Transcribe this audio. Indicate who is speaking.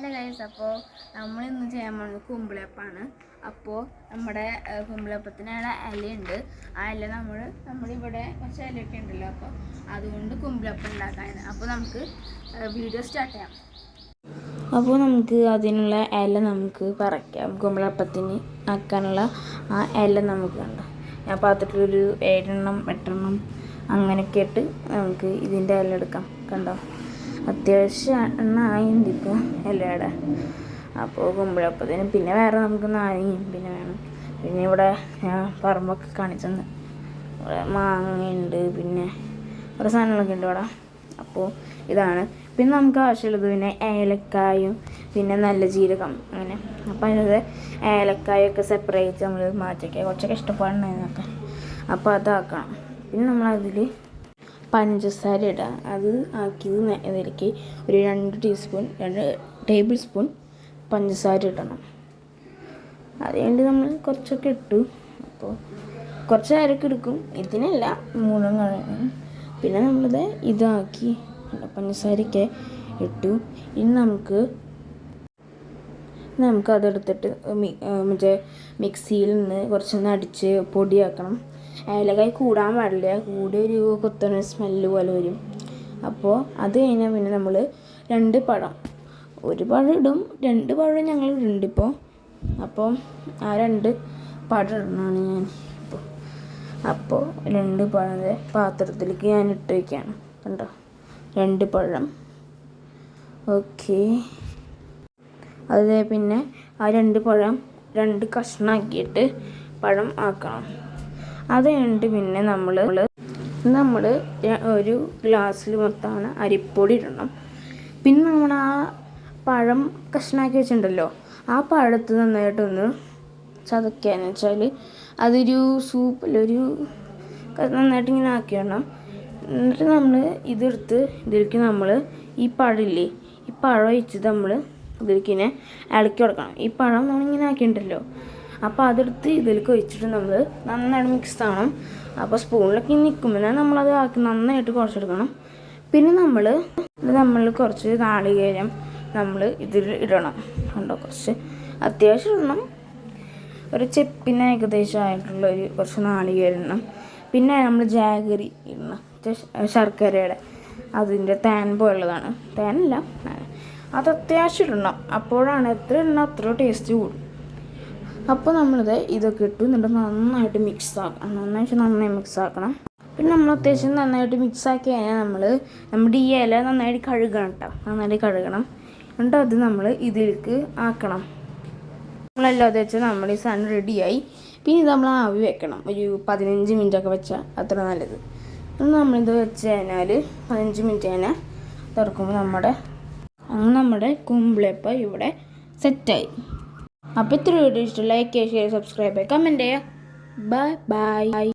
Speaker 1: Hello guys, അപ്പോൾ നമ്മൾ ഇന്ന് ചെയ്യാൻ പോകുന്നത് കുമ്പിളപ്പമാണ്. അപ്പോൾ നമ്മുടെ കുമ്പിളപ്പത്തിനുള്ള ഇലയുണ്ട്. ആ ഇല നമ്മളിവിടെ കുറച്ച് ഇലയൊക്കെ ഉണ്ടല്ലോ, അപ്പോൾ അതുകൊണ്ട് കുമ്പിളപ്പം ഉണ്ടാക്കാനാണ്. അപ്പോൾ നമുക്ക് വീഡിയോ സ്റ്റാർട്ട് ചെയ്യാം. അപ്പോൾ നമുക്ക് അതിനുള്ള ഇല നമുക്ക് പറിക്കാം. കുമ്പിളപ്പത്തിന് ആക്കാനുള്ള ആ ഇല നമുക്ക് കണ്ടോ. ഞാൻ പാത്രത്തിലൊരു 7 8 അങ്ങനെയൊക്കെ ഇട്ട് നമുക്ക് ഇതിൻ്റെ ഇല എടുക്കാം. കണ്ടോ, അത്യാവശ്യം എണ്ണ ആയിട്ടുണ്ട് ഇപ്പോൾ ഇലയുടെ. അപ്പോൾ കുമ്പിളപ്പത്തിന് പിന്നെ വേറെ നമുക്ക് നാരങ്ങയും പിന്നെ വേണം. പിന്നെ ഇവിടെ ഞാൻ പറമ്പൊക്കെ കാണിച്ചെന്ന് ഇവിടെ മാങ്ങയുണ്ട്, പിന്നെ കുറേ സാധനങ്ങളൊക്കെ ഉണ്ട് ഇവിടെ. അപ്പോൾ ഇതാണ്. പിന്നെ നമുക്ക് ആവശ്യമുള്ളത് പിന്നെ ഏലക്കായും പിന്നെ നല്ല ജീരകം അങ്ങനെ. അപ്പോൾ അതിനകത്ത് ഏലക്കായൊക്കെ സെപ്പറേറ്റ് നമ്മൾ മാറ്റിയൊക്കെ കുറച്ചൊക്കെ ഇഷ്ടപ്പാടുണ്ടായിരുന്നൊക്കെ. അപ്പോൾ അതാക്കണം. പിന്നെ നമ്മളതിൽ പഞ്ചസാര ഇടാം. അത് ആക്കിയത് ഇതിലേക്ക് ഒരു 2 ടേബിൾ സ്പൂൺ പഞ്ചസാര ഇടണം. അതുകൊണ്ട് നമ്മൾ കുറച്ചൊക്കെ ഇട്ടു. അപ്പോൾ കുറച്ച് നേരമൊക്കെ എടുക്കും, ഇതിനല്ല മൂലം കളയണം. പിന്നെ നമ്മളിത് ഇതാക്കി പഞ്ചസാരയൊക്കെ ഇട്ടു. ഇനി നമുക്കതെടുത്തിട്ട് മറ്റേ മിക്സിയിൽ നിന്ന് കുറച്ചൊന്ന് അടിച്ച് പൊടിയാക്കണം. ഏലക്കായ കൂടാൻ പാടില്ല, കൂടി ഒരു കുത്തണ സ്മെല്ല് പോലെ വരും. അപ്പോൾ അത് കഴിഞ്ഞാൽ പിന്നെ നമ്മൾ 2 പഴം, ഒരു പഴം ഇടും, 2 പഴം ഞങ്ങൾ ഇടുന്നുണ്ട് ഇപ്പോൾ. അപ്പോൾ ആ 2 പഴം ഇടണമാണ് ഞാൻ ഇപ്പോൾ. അപ്പോൾ 2 പഴം പാത്രത്തിലേക്ക് ഞാൻ ഇട്ട് വയ്ക്കുകയാണ്. കണ്ടോ, 2 പഴം. ഓക്കെ, അത് പിന്നെ ആ 2 പഴം 2 കഷ്ണമാക്കിയിട്ട് പഴം ആക്കണം. അത് കഴിഞ്ഞിട്ട് പിന്നെ നമ്മൾ ഒരു ഗ്ലാസ്സിൽ മൊത്തമാണ് അരിപ്പൊടി ഇടണം. പിന്നെ നമ്മൾ ആ പഴം കഷ്ണമാക്കി വെച്ചിട്ടുണ്ടല്ലോ, ആ പഴത്ത് നന്നായിട്ടൊന്ന് ചതയ്ക്കാന്ന് വെച്ചാൽ അതൊരു സൂപ്പിലൊരു നന്നായിട്ട് ഇങ്ങനെ ആക്കി ഇടണം. എന്നിട്ട് നമ്മൾ ഇതിലേക്ക് നമ്മൾ ഈ പഴമില്ലേ, ഈ പഴം ഒഴിച്ചിട്ട് നമ്മൾ ഇതിലേക്ക് ഇങ്ങനെ ഇളക്കി കൊടുക്കണം. ഈ പഴം നമ്മളിങ്ങനെ ആക്കിയിട്ടുണ്ടല്ലോ, അപ്പോൾ അതെടുത്ത് ഇതിലേക്ക് ഒഴിച്ചിട്ട് നമ്മൾ നന്നായിട്ട് മിക്സ് ആവണം. അപ്പോൾ സ്പൂണിലൊക്കെ നിൽക്കുമ്പോൾ നമ്മളത് ആക്കി നന്നായിട്ട് കുഴച്ചെടുക്കണം. പിന്നെ നമ്മൾ കുറച്ച് നാളികേരം നമ്മൾ ഇതിൽ ഇടണം. കണ്ടോ, കുറച്ച് അത്യാവശ്യം ഇടണം. ഒരു ചെപ്പിന് ഏകദേശം ആയിട്ടുള്ള കുറച്ച് നാളികേരം ഇടണം. പിന്നെ നമ്മൾ ജാഗരി ഇടണം, ശർക്കരയുടെ അതിൻ്റെ തേൻ പോലുള്ളതാണ്. തേനല്ല, അത് അത്യാവശ്യം ഇടണം. അപ്പോഴാണ് എത്ര ഇടണം അത്ര ടേസ്റ്റ് കൂടും. അപ്പോൾ നമ്മളിത് ഇതൊക്കെ ഇട്ടു. എന്നിട്ട് നന്നായിട്ട് നന്നായി മിക്സ് ആക്കണം. പിന്നെ നമ്മൾ അത്യാവശ്യം നന്നായിട്ട് മിക്സ് ആക്കി കഴിഞ്ഞാൽ നമ്മുടെ ഈ ഇല നന്നായിട്ട് കഴുകണം കേട്ടോ. നന്നായിട്ട് കഴുകണം. എന്നിട്ട് അത് നമ്മൾ ഇതിലേക്ക് ആക്കണം. നമ്മളെല്ലാം അത് വെച്ചാൽ നമ്മൾ ഈ സാധനം റെഡിയായി. പിന്നെ ഇത് നമ്മൾ ആവി വെക്കണം, ഒരു 15 മിനിറ്റൊക്കെ വെച്ചാൽ അത്ര നല്ലത്. നമ്മളിത് വെച്ച് കഴിഞ്ഞാൽ 15 മിനിറ്റ് കഴിഞ്ഞാൽ തുറക്കുമ്പോൾ നമ്മുടെ കുമ്പിളപ്പം ഇവിടെ സെറ്റായി. അപ്പോൾ ഇത്ര വീഡിയോ ഇഷ്ടം ലൈക്ക് ചെയ്യുക, ഷെയർ, സബ്സ്ക്രൈബ് ചെയ്യുക, കമൻറ്റ് ചെയ്യുക. ബൈ.